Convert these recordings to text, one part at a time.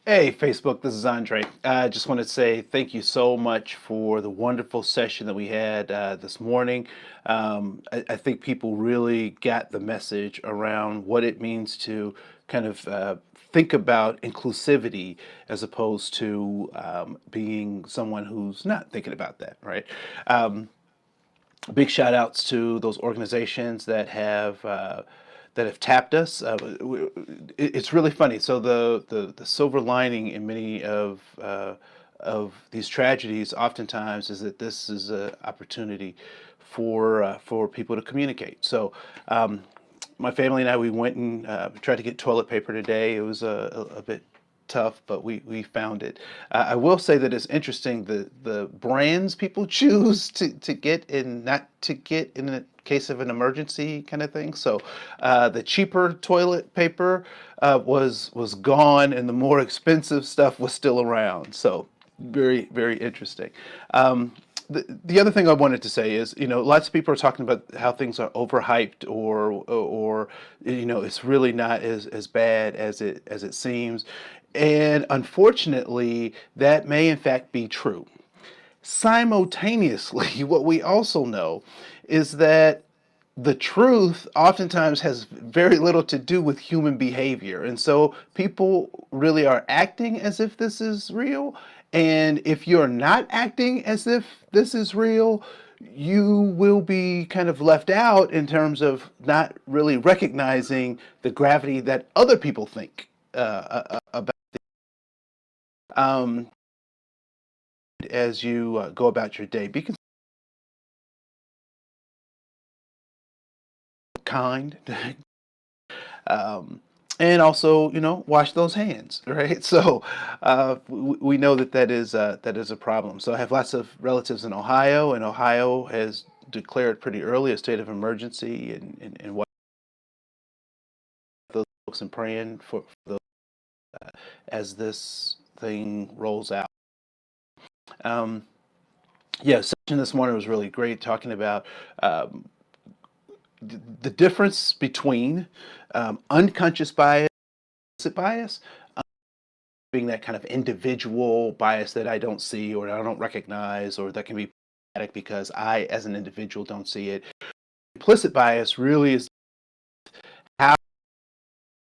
Hey, Facebook, this is Andre. I just want to say thank you so much for the wonderful session that we had this morning. I think people really got the message around what it means to kind of think about inclusivity as opposed to being someone who's not thinking about that, right? Um, Big shout outs to those organizations that have tapped us. It's really funny. So the silver lining in many of these tragedies, oftentimes, is that this is an opportunity for people to communicate. So. My family and I, we went and tried to get toilet paper today. It was a bit tough, but we found it. I will say that it's interesting the brands people choose to get and not to get in a case of an emergency kind of thing. So the cheaper toilet paper was gone, and the more expensive stuff was still around. So very interesting. The other thing I wanted to say is, lots of people are talking about how things are overhyped or it's really not as bad as it seems. And unfortunately, that may in fact be true. Simultaneously, what we also know is that the truth oftentimes has very little to do with human behavior. And so people really are acting as if this is real. And if you're not acting as if this is real, you will be kind of left out in terms of not really recognizing the gravity that other people think about um, as you go about your day. Be kind. um, and also, wash those hands, right? So we know that that is a problem. So I have lots of relatives in Ohio, and Ohio has declared pretty early a state of emergency, and what those folks and praying for those as this thing rolls out. Um, yeah, session this morning was really great, talking about um, the difference between unconscious bias, implicit bias, being that kind of individual bias that I don't see or I don't recognize, or that can be problematic because I, as an individual, don't see it. Implicit bias really is how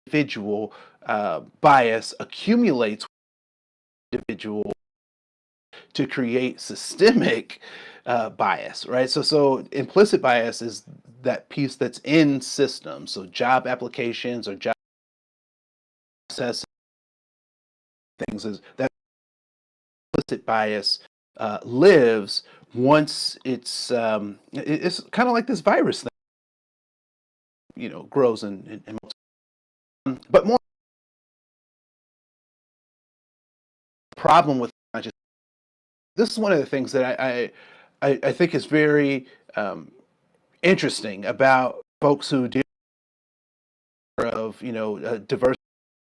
individual bias accumulates with individual to create systemic bias, right? So implicit bias is that piece that's in systems, so job applications or job process things is that implicit bias lives once it's kind of like this virus thing, grows and but more problem with conscious. This is one of the things that I think is very interesting about folks who deal of diversity,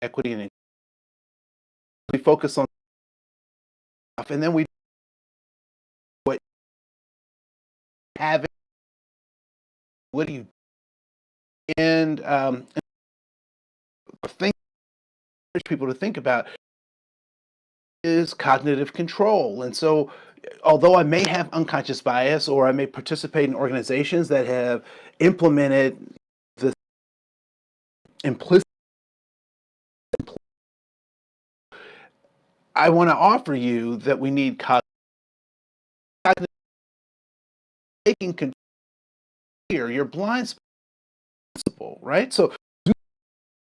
equity, and we focus on stuff, and then we what have it, what do you and think people to think about is cognitive control. And so, although I may have unconscious bias or I may participate in organizations that have implemented the implicit, I want to offer you that we need cognitive taking control here, your blind spot principle, right? So, do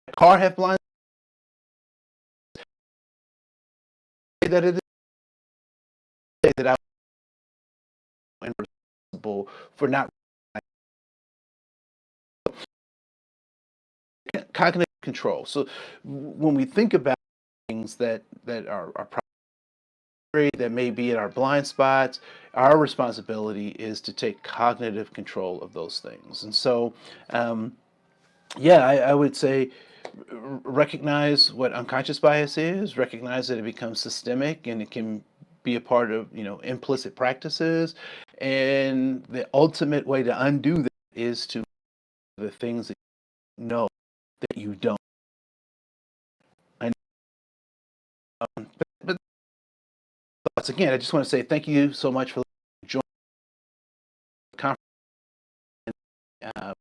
a car have blind spot that it is that I am responsible for not cognitive control. So, when we think about things that are that may be in our blind spots, our responsibility is to take cognitive control of those things. And so, yeah, I would say recognize what unconscious bias is, recognize that it becomes systemic and it can be a part of, implicit practices. And the ultimate way to undo that is to the things that you know that you don't. But once again, I just want to say thank you so much for joining the conference, uh,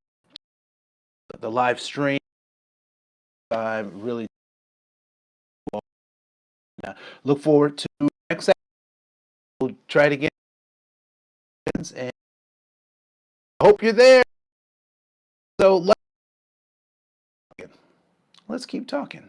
the live stream. I really look forward to next Saturday. We'll try it again, and I hope you're there. So let's keep talking.